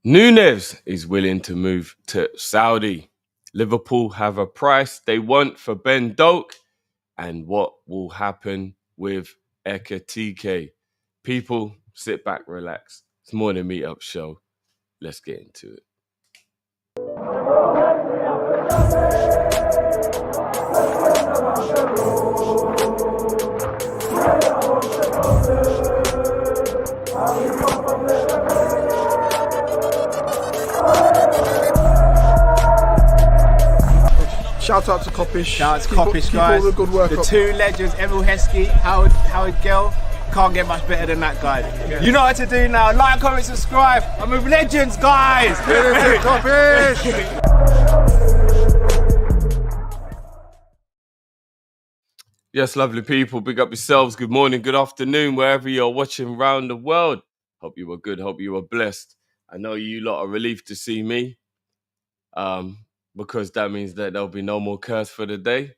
Nunez is willing to move to Saudi. Liverpool have a price they want for Ben Doak. And what will happen with Ekatike? People, sit back, relax. It's more than a meet-up show. Let's get into it. Shout out to Kopish. Shout out to Kopish, guys. Keep all the good work the up. two legends, Emil Heskey, Howard Gill. Can't get much better than that, guys. Yeah. You know what to do now. Like, comment, subscribe. I'm with legends, guys. Kopish. Yes, lovely people. Big up yourselves. Good morning, good afternoon, wherever you're watching around the world. Hope you were good. Hope you were blessed. I know you lot are relieved to see me. Because that means that there'll be no more curse for the day.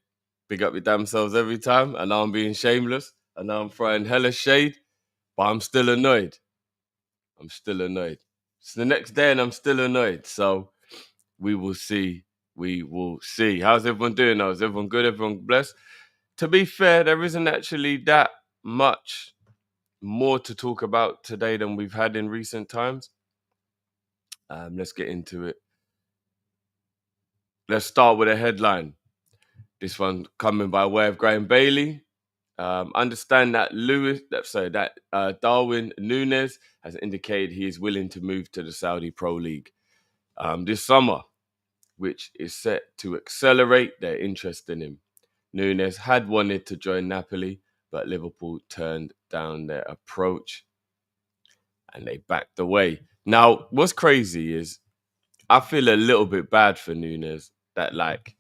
Big up your damn selves every time. I know I'm being shameless. I know I'm throwing hella shade, but I'm still annoyed. It's the next day and I'm still annoyed. So we will see. How's everyone doing now? Is everyone good? Everyone blessed? To be fair, there isn't actually that much more to talk about today than we've had in recent times. Let's get into it. Let's start with a headline. This one coming by way of Graham Bailey. Understand that Darwin Nunez has indicated he is willing to move to the Saudi Pro League this summer, which is set to accelerate their interest in him. Nunez had wanted to join Napoli, but Liverpool turned down their approach and they backed away. Now, what's crazy is I feel a little bit bad for Nunez that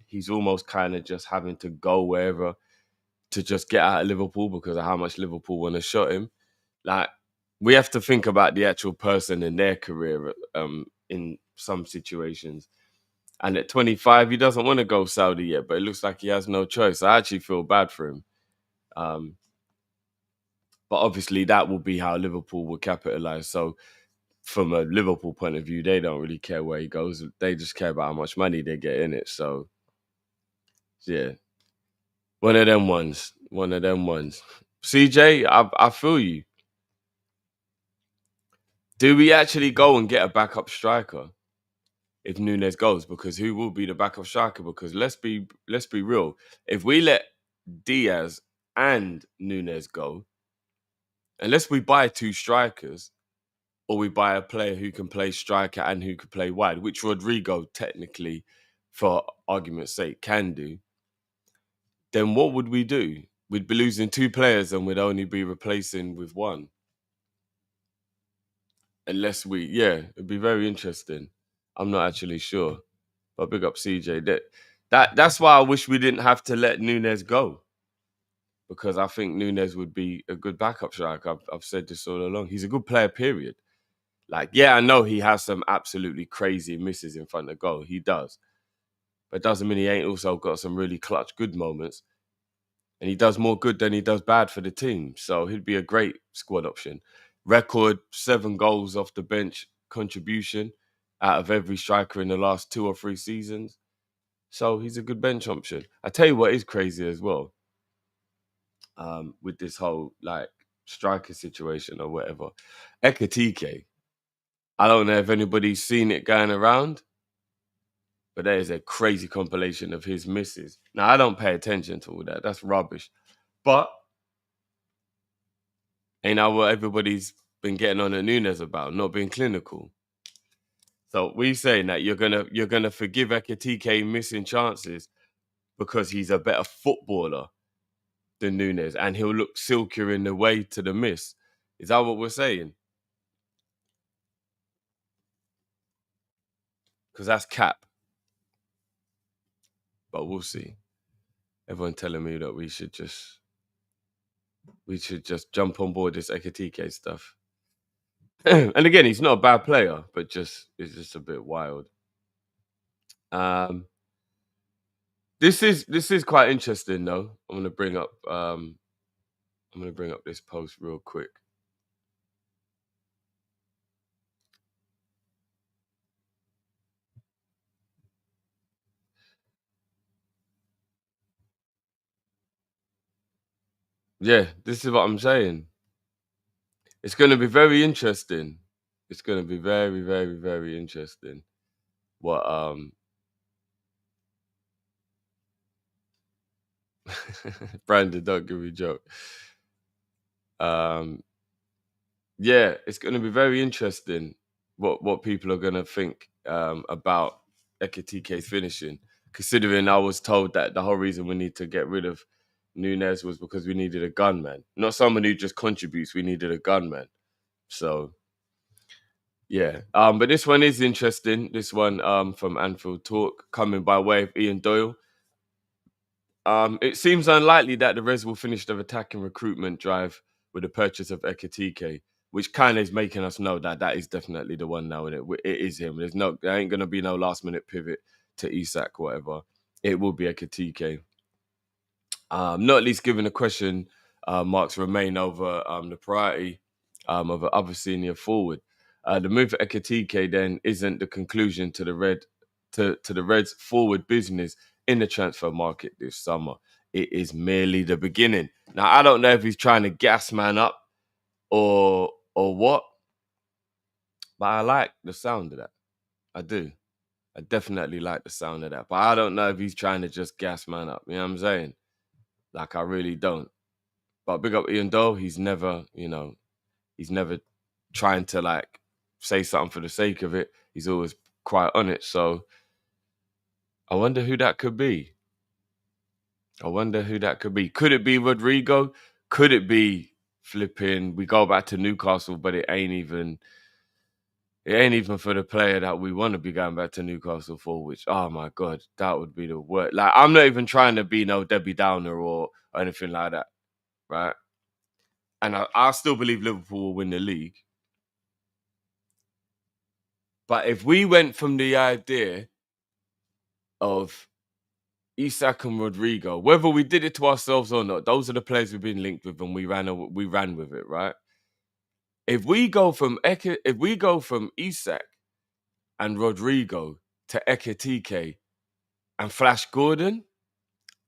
he's almost kind of just having to go wherever to just get out of Liverpool because of how much Liverpool want to shot him. We have to think about the actual person in their career in some situations. And at 25, he doesn't want to go Saudi yet, but it looks like he has no choice. I actually feel bad for him. But obviously that will be how Liverpool will capitalize. So from a Liverpool point of view, they don't really care where he goes. They just care about how much money they get in it. So, yeah. One of them ones. CJ, I feel you. Do we actually go and get a backup striker if Nunez goes? Because who will be the backup striker? Because let's be real. If we let Diaz and Nunez go, unless we buy two strikers, or we buy a player who can play striker and who can play wide, which Rodrigo technically, for argument's sake, can do, then what would we do? We'd be losing two players and we'd only be replacing with one. Unless it'd be very interesting. I'm not actually sure. But big up CJ. That's why I wish we didn't have to let Nunez go. Because I think Nunez would be a good backup striker. I've said this all along. He's a good player, period. I know he has some absolutely crazy misses in front of goal. He does. But doesn't mean he ain't also got some really clutch good moments. And he does more good than he does bad for the team. So he'd be a great squad option. Record 7 goals off the bench contribution out of every striker in the last 2 or 3 seasons. So he's a good bench option. I tell you what is crazy as well. With this whole striker situation or whatever. Ekatike. I don't know if anybody's seen it going around, but there is a crazy compilation of his misses. Now, I don't pay attention to all that. That's rubbish. But ain't that what everybody's been getting on at Nunez about, not being clinical? So we saying that you're gonna forgive Ekatike missing chances because he's a better footballer than Nunez and he'll look silkier in the way to the miss. Is that what we're saying? Because that's cap. But we'll see. Everyone telling me that we should just jump on board this Ekatike stuff. And again, he's not a bad player, but it's just a bit wild. This is quite interesting though. I'm gonna bring up this post real quick. Yeah, this is what I'm saying. It's going to be very interesting. It's going to be very, very, very interesting. What Brandon, don't give me a joke. Um, yeah, it's going to be very interesting what people are going to think about Ekitike's finishing. Considering I was told that the whole reason we need to get rid of Nunez was because we needed a gunman, not someone who just contributes. We needed a gunman. So yeah, but this one is interesting. This one from Anfield Talk coming by way of Ian Doyle. It seems unlikely that the Reds will finish their attacking recruitment drive with the purchase of Ekitike, which kind of is making us know that that is definitely the one now. And it is him. There ain't gonna be no last minute pivot to Isak, whatever. It will be Ekitike. Not at least given the question marks remain over the priority of the other senior forward. The move for Ekitike then isn't the conclusion to the Reds' forward business in the transfer market this summer. It is merely the beginning. Now I don't know if he's trying to gas man up or what, but I like the sound of that. I do. I definitely like the sound of that. But I don't know if he's trying to just gas man up. You know what I'm saying? Like I really don't. But big up Ian Doe, he's never trying to like say something for the sake of it. He's always quite on it. So I wonder who that could be. Could it be Rodrigo? Could it be flipping? We go back to Newcastle, but it ain't even for the player that we want to be going back to Newcastle for, which, oh my God, that would be the worst. Like, I'm not even trying to be no Debbie Downer or anything like that, right? And I still believe Liverpool will win the league. But if we went from the idea of Isak and Rodrigo, whether we did it to ourselves or not, those are the players we've been linked with, and we ran with it, right? If we go from Isak and Rodrigo to Ekitike and Flash Gordon,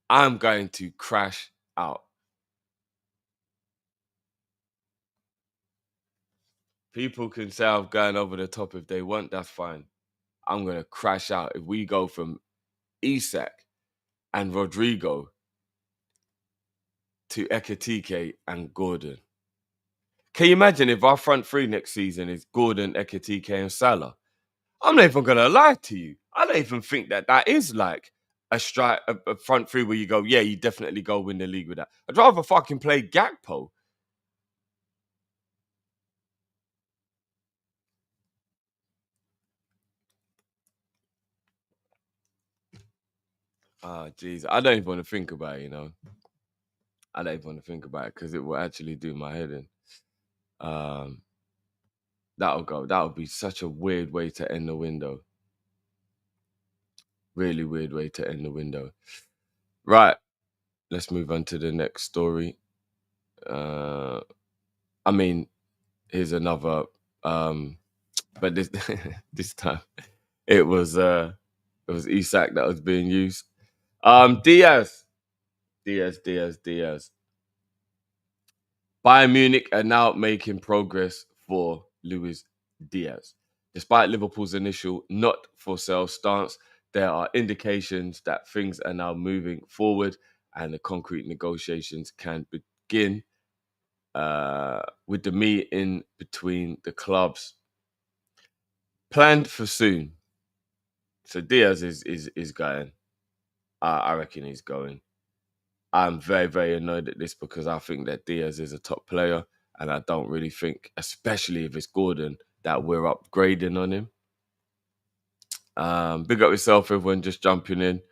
I'm going to crash out. People can say I'm going over the top if they want, that's fine. I'm going to crash out if we go from Isak and Rodrigo to Ekitike and Gordon. Can you imagine if our front three next season is Gordon, Ekitike, and Salah? I'm not even going to lie to you. I don't even think that is like a front three where you go, yeah, you definitely go win the league with that. I'd rather fucking play Gakpo. Ah, jeez. I don't even want to think about it, you know. I don't even want to think about it because it will actually do my head in. That'll be such a weird way to end the window. Really weird way to end the window. Right. Let's move on to the next story. I mean, here's another but this this time it was Isak that was being used. Diaz. Bayern Munich are now making progress for Luis Diaz. Despite Liverpool's initial not for sale stance, there are indications that things are now moving forward and the concrete negotiations can begin with the meeting between the clubs planned for soon. So Diaz is going. I reckon he's going. I'm very, very annoyed at this because I think that Diaz is a top player, and I don't really think, especially if it's Gordon, that we're upgrading on him. Big up yourself, everyone just jumping in.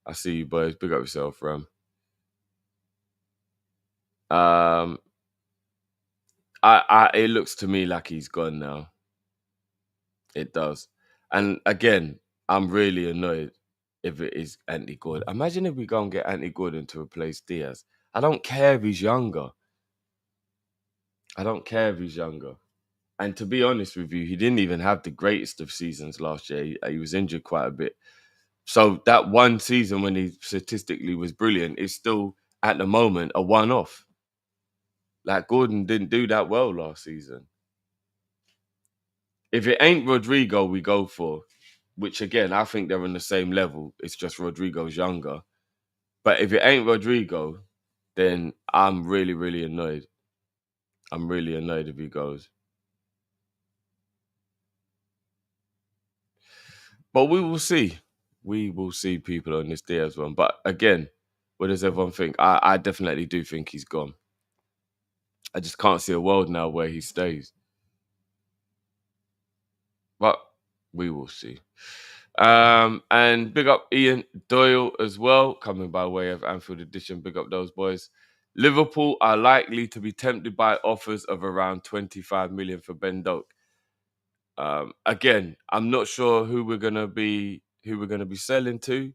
I see you boys. Big up yourself, Ram. It looks to me like he's gone now. It does. And again, I'm really annoyed if it is Anthony Gordon. Imagine if we go and get Anthony Gordon to replace Diaz. I don't care if he's younger. And to be honest with you, he didn't even have the greatest of seasons last year. He was injured quite a bit. So that one season when he statistically was brilliant is still, at the moment, a one-off. Like Gordon didn't do that well last season. If it ain't Rodrigo, we go for, which again, I think they're on the same level. It's just Rodrigo's younger. But if it ain't Rodrigo, then I'm really, really annoyed. I'm really annoyed if he goes. But we will see. We will see people on this Diaz one. But again, what does everyone think? I definitely do think he's gone. I just can't see a world now where he stays. But we will see. And big up Ian Doyle as well, coming by way of Anfield Edition. Big up those boys. Liverpool are likely to be tempted by offers of around 25 million for Ben Doak. Again, I'm not sure who we're gonna be selling to,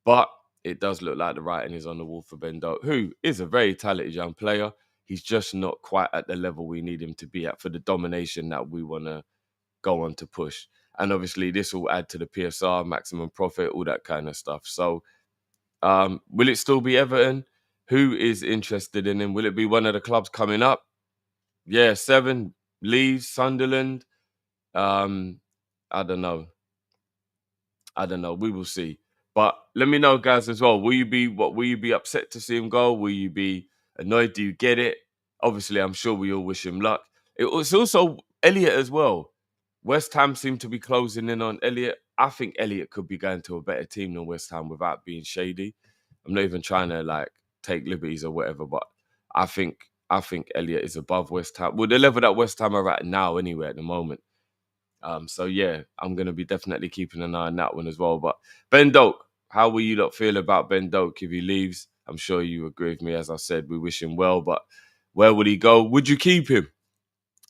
but it does look like the writing is on the wall for Ben Doak, who is a very talented young player. He's just not quite at the level we need him to be at for the domination that we want to go on to push. And obviously, this will add to the PSR, maximum profit, all that kind of stuff. So, will it still be Everton? Who is interested in him? Will it be one of the clubs coming up? Yeah, 7, Leeds, Sunderland. I don't know. We will see. But let me know, guys, as well. Will you be upset to see him go? Will you be annoyed? Do you get it? Obviously, I'm sure we all wish him luck. It was also Elliot as well. West Ham seem to be closing in on Elliot. I think Elliot could be going to a better team than West Ham without being shady. I'm not even trying to like take liberties or whatever, but I think Elliot is above West Ham. Well, the level that West Ham are at now, anyway, at the moment. So yeah, I'm gonna be definitely keeping an eye on that one as well. But Ben Doak, how will you lot feel about Ben Doak if he leaves? I'm sure you agree with me. As I said, we wish him well, but where would he go? Would you keep him?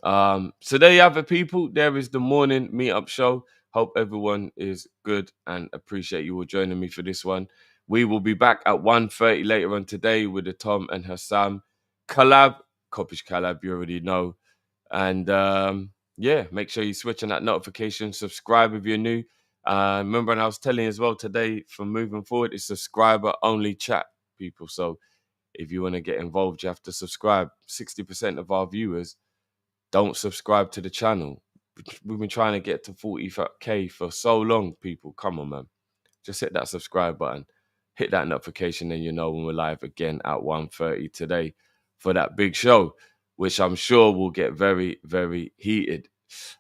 So there you have it, people. There is the morning meetup show. Hope everyone is good and appreciate you all joining me for this one. We will be back at 1:30 later on today with the Tom and Hassam collab, Kopish collab, you already know. And yeah, make sure you switch on that notification, subscribe if you're new. Remember, and I was telling you as well today, from moving forward, it's subscriber only chat, people. So if you want to get involved, you have to subscribe. 60% of our viewers don't subscribe to the channel. We've been trying to get to 40K for so long, people. Come on, man. Just hit that subscribe button. Hit that notification, and you know when we're live again at 1:30 today for that big show, which I'm sure will get very, very heated.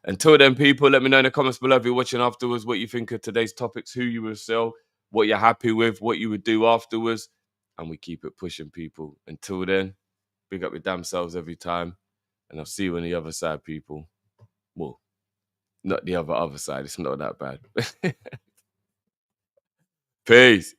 Until then, people, let me know in the comments below if you're watching afterwards what you think of today's topics, who you will sell, what you're happy with, what you would do afterwards. And we keep it pushing, people. Until then, big up your damn selves every time. And I'll see you on the other side, people. Well, not the other side. It's not that bad. Peace.